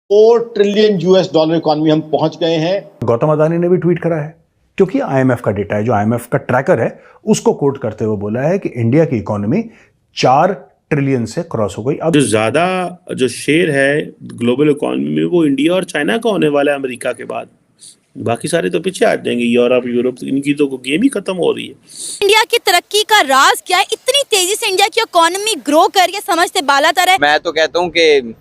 $4 trillion economy हम पहुंच गए हैं। गौतम अदानी ने भी ट्वीट करा है, क्योंकि आईएमएफ का डेटा है, जो आईएमएफ का ट्रैकर है, उसको कोट करते हुए बोला है कि इंडिया की इकोनॉमी 4 ट्रिलियन से क्रॉस हो गई। अब जो ज्यादा जो शेयर है ग्लोबल इकोनॉमी में वो इंडिया और चाइना का होने वाला है अमेरिका के बाद। बाकी सारे तो पीछे आ जाएंगे, यूरोप इनकी तो गेम ही खत्म हो रही है। इंडिया की तरक्की का राज क्या है? इतनी तेजी से इंडिया की इकोनॉमी ग्रो कर रही है, समझते बालातर है। मैं तो कहता हूँ कि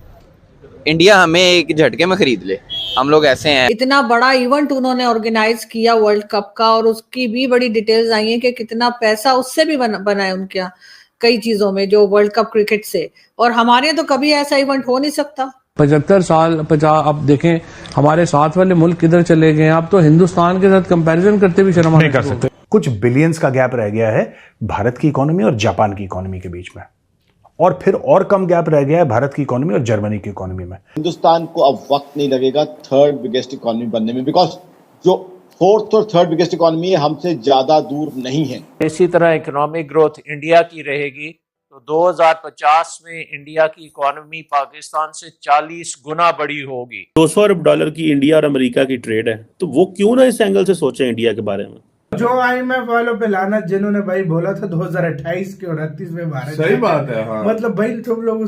इंडिया हमें एक झटके में खरीद ले, हम लोग ऐसे हैं। इतना बड़ा इवेंट उन्होंने ऑर्गेनाइज किया वर्ल्ड कप का, और उसकी भी बड़ी डिटेल्स आई हैं कि कितना पैसा उससे भी बना है उनके यहाँ कई चीजों में, जो वर्ल्ड कप क्रिकेट से। और हमारे तो कभी ऐसा इवेंट हो नहीं सकता। 75 साल 50 अब देखें हमारे साथ वाले मुल्क किधर चले गए हैं। आप तो हिंदुस्तान के साथ कंपैरिजन करते भी शर्म नहीं कर सकते। कुछ बिलियंस का गैप रह गया है भारत की इकोनॉमी और जापान की इकोनॉमी के बीच में, और फिर और कम गैप रह गया है भारत की इकोनॉमी और जर्मनी की इकोनॉमी में। हिंदुस्तान को अब वक्त नहीं लगेगा थर्ड बिगेस्ट इकोनॉमी बनने में, बिकॉज जो फोर्थ और थर्ड बिगेस्ट इकोनॉमी है हमसे ज्यादा दूर नहीं है। इसी तरह इकोनॉमिक ग्रोथ इंडिया की रहेगी तो 2050 में इंडिया की इकोनॉमी पाकिस्तान से 40 गुना बड़ी होगी। $200 अरब की इंडिया और अमेरिका की ट्रेड है, तो वो क्यों ना इस एंगल से सोचे इंडिया के बारे में। जो आईएमएफ वालों पे लाना, जिन्होंने भाई बोला था 2028 के 29 में भारत, सही बात है। हाँ। मतलब भाई तुम लोग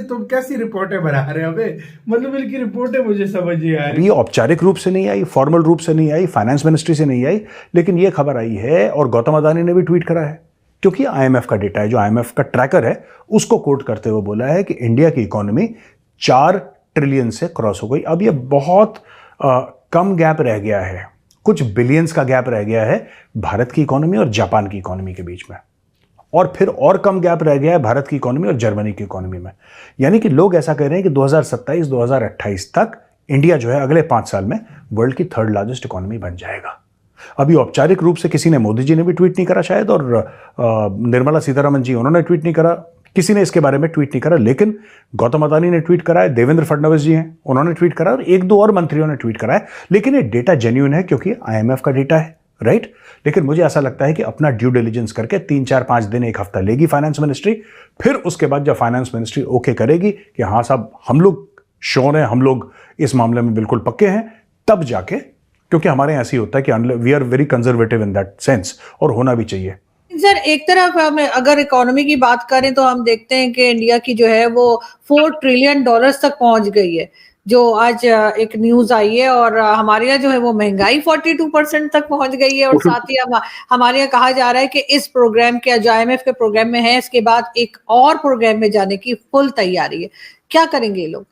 तुम कैसी रिपोर्टें बना रहे हो बे? मतलब इनकी रिपोर्टें मुझे समझ नहीं आ रही। ये औपचारिक रूप से नहीं आई, फॉर्मल रूप से नहीं आई, फाइनेंस मिनिस्ट्री से नहीं आई, लेकिन ये खबर आई है और गौतम अदानी ने भी ट्वीट करा है, क्योंकि आईएमएफ का डेटा है, जो आईएमएफ का ट्रैकर है, उसको कोट करते हुए बोला है कि इंडिया की इकोनॉमी 4 ट्रिलियन से क्रॉस हो गई। अब ये बहुत कम गैप रह गया है, कुछ बिलियंस का गैप रह गया है भारत की इकोनॉमी और जापान की इकोनॉमी के बीच में, और फिर और कम गैप रह गया है भारत की इकोनॉमी और जर्मनी की इकोनॉमी में। यानी कि लोग ऐसा कह रहे हैं कि 2027-2028 तक इंडिया जो है अगले 5 साल में वर्ल्ड की 3rd लार्जेस्ट इकोनॉमी बन जाएगा। अभी औपचारिक रूप से किसी ने, मोदी जी ने भी ट्वीट नहीं करा शायद, और निर्मला सीतारमण जी उन्होंने ट्वीट नहीं करा, किसी ने इसके बारे में ट्वीट नहीं करा, लेकिन गौतम अदानी ने ट्वीट करा है, देवेंद्र फडणवीस जी हैं उन्होंने ट्वीट करा, और 1-2 और मंत्रियों ने ट्वीट करा है। लेकिन ये डेटा जेन्युइन है क्योंकि आईएमएफ का डेटा है, राइट। लेकिन मुझे ऐसा लगता है कि अपना ड्यू डिलिजेंस करके 3-4-5 दिन, 1 हफ्ता लेगी फाइनेंस मिनिस्ट्री, फिर उसके बाद जब फाइनेंस मिनिस्ट्री ओके करेगी कि हाँ साहब हम लोग श्योर हैं, हम लोग इस मामले में बिल्कुल पक्के हैं, तब जाके, क्योंकि हमारे यहाँ ऐसी होता है कि we are very conservative in that sense, और होना भी चाहिए। सर, एक तरफ हम अगर इकोनॉमी की बात करें तो हम देखते हैं कि इंडिया की जो है वो $4 ट्रिलियन तक पहुंच गई है, जो आज एक न्यूज आई है। और हमारे यहाँ जो है वो महंगाई 42% तक पहुंच गई है, और साथ ही हमारे यहाँ कहा जा रहा है कि इस प्रोग्राम के, जो आईएमएफ के प्रोग्राम में है, इसके बाद एक और प्रोग्राम में जाने की फुल तैयारी है। क्या करेंगे ये लोग?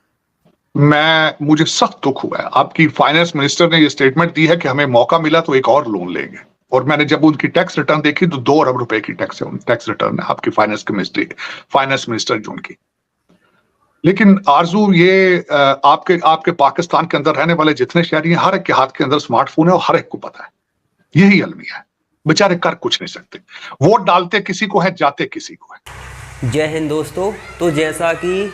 मुझे सख्त दुख हुआ है, आपकी फाइनेंस मिनिस्टर ने ये स्टेटमेंट दी है कि हमें मौका मिला तो एक और लोन लेंगे, और मैंने जब उनकी टैक्स रिटर्न देखी तो 2 अरब रुपए की टैक्स रिटर्न है आपकी फाइनेंस मिनिस्टर जो उनकी। लेकिन आरजू, ये आपके पाकिस्तान के अंदर रहने वाले जितने शहरी हैं, हर एक के हाथ के अंदर स्मार्टफोन है और हर एक को पता है, यही अलमिया है। बेचारे कर कुछ नहीं सकते, वोट डालते किसी को है, जाते किसी को है। जय हिंद दोस्तों। तो जैसा कि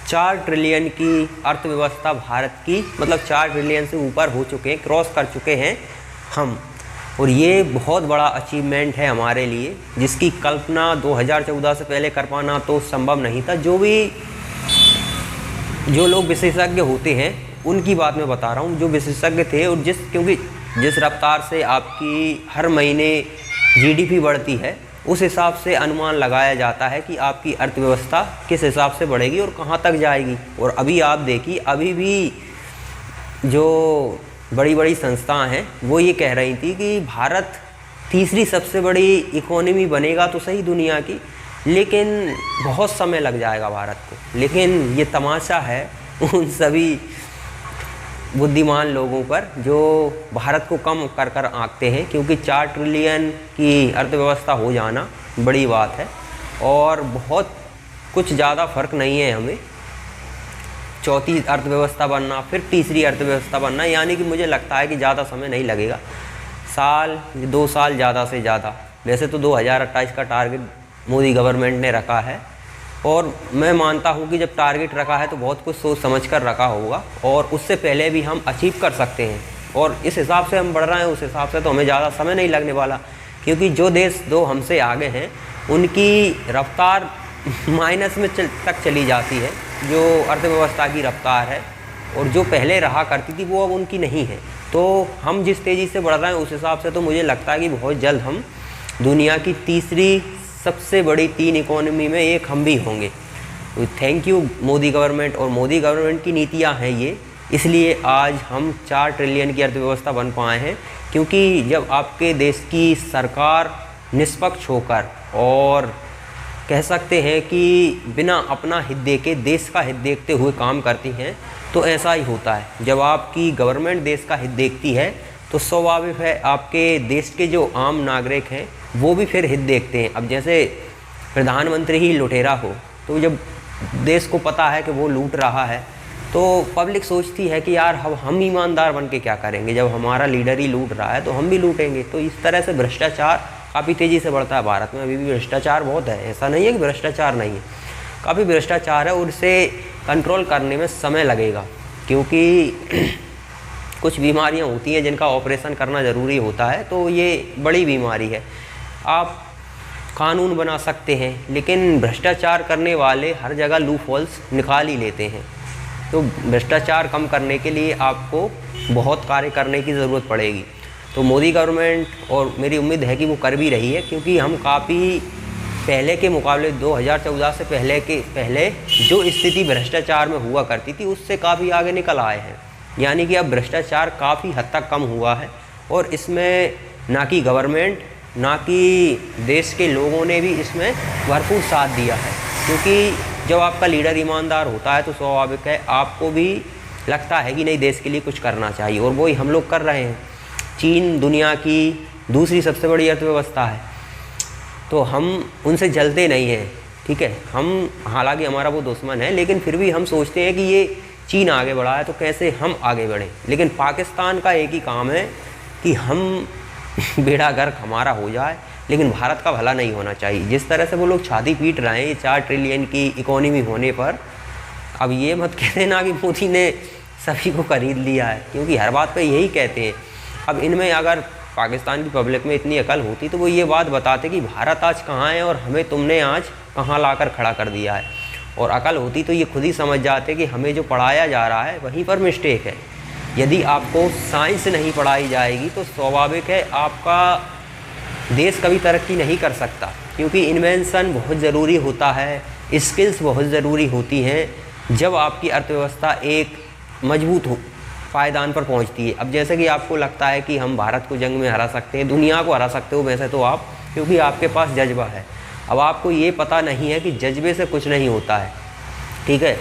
4 ट्रिलियन की अर्थव्यवस्था भारत की, मतलब 4 ट्रिलियन से ऊपर हो चुके हैं, क्रॉस कर चुके हैं हम, और ये बहुत बड़ा अचीवमेंट है हमारे लिए, जिसकी कल्पना 2014 से पहले कर पाना तो संभव नहीं था। जो लोग विशेषज्ञ होते हैं उनकी बात मैं बता रहा हूँ, जो विशेषज्ञ थे, और क्योंकि जिस रफ्तार से आपकी हर महीने जीडीपी बढ़ती है, उस हिसाब से अनुमान लगाया जाता है कि आपकी अर्थव्यवस्था किस हिसाब से बढ़ेगी और कहाँ तक जाएगी। और अभी आप देखिए, अभी भी जो बड़ी बड़ी संस्थाएं हैं वो ये कह रही थी कि भारत तीसरी सबसे बड़ी इकोनॉमी बनेगा तो सही दुनिया की, लेकिन बहुत समय लग जाएगा भारत को। लेकिन ये तमाशा है उन सभी बुद्धिमान लोगों पर जो भारत को कम कर कर आंकते हैं, क्योंकि 4 ट्रिलियन की अर्थव्यवस्था हो जाना बड़ी बात है, और बहुत कुछ ज़्यादा फ़र्क नहीं है हमें चौथी अर्थव्यवस्था बनना, फिर तीसरी अर्थव्यवस्था बनना। यानी कि मुझे लगता है कि ज़्यादा समय नहीं लगेगा, 1-2 साल ज़्यादा से ज़्यादा। वैसे तो 2028 का टारगेट मोदी गवर्नमेंट ने रखा है, और मैं मानता हूँ कि जब टारगेट रखा है तो बहुत कुछ सोच समझ कर रखा होगा, और उससे पहले भी हम अचीव कर सकते हैं। और इस हिसाब से हम बढ़ रहे हैं, उस हिसाब से तो हमें ज़्यादा समय नहीं लगने वाला, क्योंकि जो देश हमसे आगे हैं उनकी रफ्तार माइनस में तक चली जाती है, जो अर्थव्यवस्था की रफ्तार है। और जो पहले रहा करती थी वो अब उनकी नहीं है। तो हम जिस तेज़ी से बढ़ रहे हैं उस हिसाब से तो मुझे लगता है कि बहुत जल्द हम दुनिया की तीसरी सबसे बड़ी 3 इकोनॉमी में एक हम भी होंगे। तो थैंक यू मोदी गवर्नमेंट, और मोदी गवर्नमेंट की नीतियाँ हैं ये, इसलिए आज हम 4 ट्रिलियन की अर्थव्यवस्था बन पाए हैं। क्योंकि जब आपके देश की सरकार निष्पक्ष होकर और कह सकते हैं कि बिना अपना हित देखे देश का हित देखते हुए काम करती हैं तो ऐसा ही होता है। जब आपकी गवर्नमेंट देश का हित देखती है तो स्वाभाविक है आपके देश के जो आम नागरिक हैं वो भी फिर हित देखते हैं। अब जैसे प्रधानमंत्री ही लुटेरा हो तो जब देश को पता है कि वो लूट रहा है तो पब्लिक सोचती है कि यार हम ईमानदार बन के क्या करेंगे, जब हमारा लीडर ही लूट रहा है तो हम भी लूटेंगे। तो इस तरह से भ्रष्टाचार काफ़ी तेज़ी से बढ़ता है। भारत में अभी भी भ्रष्टाचार बहुत है, ऐसा नहीं है कि भ्रष्टाचार नहीं है, काफ़ी भ्रष्टाचार है और इसे कंट्रोल करने में समय लगेगा। क्योंकि कुछ बीमारियां होती हैं जिनका ऑपरेशन करना ज़रूरी होता है, तो ये बड़ी बीमारी है। आप कानून बना सकते हैं लेकिन भ्रष्टाचार करने वाले हर जगह लूप होल्स निकाल ही लेते हैं। तो भ्रष्टाचार कम करने के लिए आपको बहुत कार्य करने की ज़रूरत पड़ेगी। तो मोदी गवर्नमेंट, और मेरी उम्मीद है कि वो कर भी रही है, क्योंकि हम काफ़ी पहले के मुकाबले 2014 से पहले जो स्थिति भ्रष्टाचार में हुआ करती थी उससे काफ़ी आगे निकल आए हैं। यानी कि अब भ्रष्टाचार काफ़ी हद तक कम हुआ है और इसमें ना कि गवर्नमेंट ना कि देश के लोगों ने भी इसमें भरपूर साथ दिया है। क्योंकि जब आपका लीडर ईमानदार होता है तो स्वाभाविक है आपको भी लगता है कि नहीं देश के लिए कुछ करना चाहिए, और वही हम लोग कर रहे हैं। चीन दुनिया की दूसरी सबसे बड़ी अर्थव्यवस्था है तो हम उनसे जलते नहीं हैं, ठीक है। हम हालांकि हमारा वो दुश्मन है लेकिन फिर भी हम सोचते हैं कि ये चीन आगे बढ़ा है तो कैसे हम आगे बढ़ें। लेकिन पाकिस्तान का एक ही काम है कि हम बेड़ा गर्क हमारा हो जाए, लेकिन भारत का भला नहीं होना चाहिए। जिस तरह से वो लोग छाती पीट रहे हैं 4 ट्रिलियन की इकोनॉमी होने पर, अब ये मत कह देना कि मोदी ने सभी को खरीद लिया है, क्योंकि हर बात पे यही कहते हैं। अब इनमें अगर पाकिस्तान की पब्लिक में इतनी अकल होती तो वो ये बात बताते कि भारत आज कहाँ है और हमें तुमने आज कहाँ लाकर खड़ा कर दिया है। और अकल होती तो ये खुद ही समझ जाते कि हमें जो पढ़ाया जा रहा है वहीं पर मिस्टेक है। यदि आपको साइंस नहीं पढ़ाई जाएगी तो स्वाभाविक है आपका देश कभी तरक्की नहीं कर सकता, क्योंकि इन्वेंशन बहुत ज़रूरी होता है, स्किल्स बहुत ज़रूरी होती हैं जब आपकी अर्थव्यवस्था एक मजबूत हो पायदान पर पहुंचती है। अब जैसे कि आपको लगता है कि हम भारत को जंग में हरा सकते हैं, दुनिया को हरा सकते हो, वैसे तो आप, क्योंकि आपके पास जज्बा है। अब आपको ये पता नहीं है कि जज्बे से कुछ नहीं होता है, ठीक है।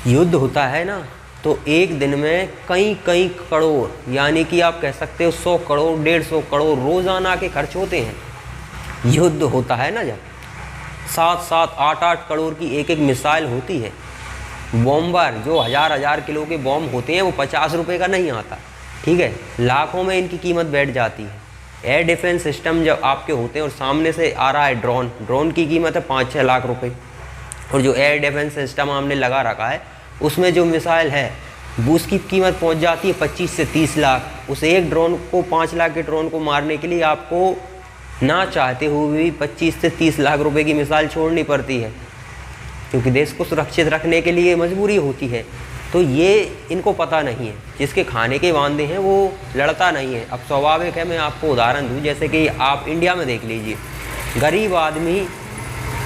युद्ध होता है ना तो एक दिन में कई करोड़, यानी कि आप कह सकते हो 100 करोड़ 150 करोड़ रोज़ाना के खर्च होते हैं। युद्ध होता है ना जब 7-7 8-8 करोड़ की एक मिसाइल होती है। बॉम्बर जो 1000 किलो के बॉम्ब होते हैं वो 50 रुपये का नहीं आता, ठीक है, लाखों में इनकी कीमत बैठ जाती है। एयर डिफेंस सिस्टम जब आपके होते हैं और सामने से आ रहा है ड्रोन की कीमत है 5-6 लाख रुपए, और जो एयर डिफेंस सिस्टम हमने लगा रखा है उसमें जो मिसाइल है वो उसकी कीमत पहुंच जाती है 25 से 30 लाख। उस एक ड्रोन को 5 लाख के ड्रोन को मारने के लिए आपको ना चाहते हुए भी 25 से 30 लाख रुपए की मिसाइल छोड़नी पड़ती है, क्योंकि देश को सुरक्षित रखने के लिए मजबूरी होती है। तो ये इनको पता नहीं है, जिसके खाने के वांदे हैं वो लड़ता नहीं है। अब स्वाभाविक है, मैं आपको उदाहरण दूं, जैसे कि आप इंडिया में देख लीजिए, गरीब आदमी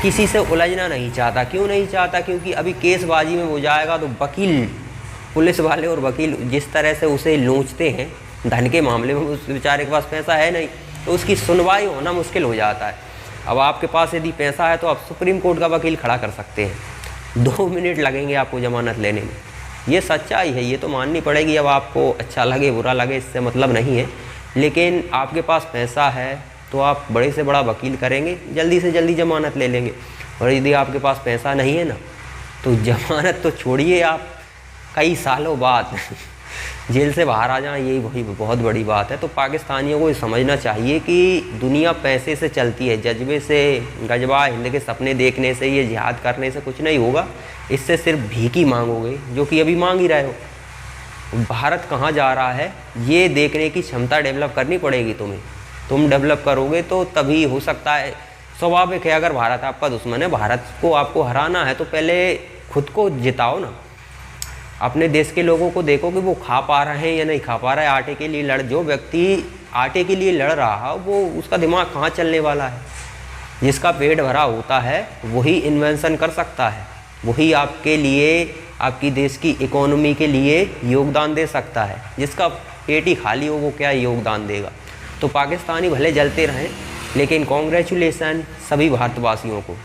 किसी से उलझना नहीं चाहता। क्यों नहीं चाहता? क्योंकि अभी केसबाजी में वो जाएगा तो वकील, पुलिस वाले और वकील जिस तरह से उसे लोचते हैं धन के मामले में, उस बेचारे के पास पैसा है नहीं तो उसकी सुनवाई होना मुश्किल हो जाता है। अब आपके पास यदि पैसा है तो आप सुप्रीम कोर्ट का वकील खड़ा कर सकते हैं, 2 मिनट लगेंगे आपको जमानत लेने में। ये सच्चाई है, ये तो माननी पड़ेगी। अब आपको अच्छा लगे बुरा लगे इससे मतलब नहीं है, लेकिन आपके पास पैसा है तो आप बड़े से बड़ा वकील करेंगे, जल्दी से जल्दी जमानत ले लेंगे। और यदि आपके पास पैसा नहीं है ना तो जमानत तो छोड़िए, आप कई सालों बाद जेल से बाहर आ जाएं, यही वही बहुत बड़ी बात है। तो पाकिस्तानियों को समझना चाहिए कि दुनिया पैसे से चलती है, जज्बे से, गजबा हिंद के सपने देखने से, ये जिहाद करने से कुछ नहीं होगा। इससे सिर्फ भीख ही मांगोगे, जो कि अभी मांग ही रहे हो। भारत कहाँ जा रहा है ये देखने की क्षमता डेवलप करनी पड़ेगी तुम्हें। तुम डेवलप करोगे तो तभी हो सकता है। स्वाभाविक है, अगर भारत आपका दुश्मन है, भारत को आपको हराना है तो पहले खुद को जिताओ ना। अपने देश के लोगों को देखो कि वो खा पा रहे हैं या नहीं खा पा रहा है। आटे के लिए जो व्यक्ति आटे के लिए लड़ रहा है वो उसका दिमाग कहाँ चलने वाला है। जिसका पेट भरा होता है वही इन्वेंशन कर सकता है, वही आपके लिए, आपकी देश की इकोनॉमी के लिए योगदान दे सकता है। जिसका पेट ही खाली हो वो क्या योगदान देगा। तो पाकिस्तानी भले जलते रहें, लेकिन कॉन्ग्रेचुलेसन सभी भारतवासियों को।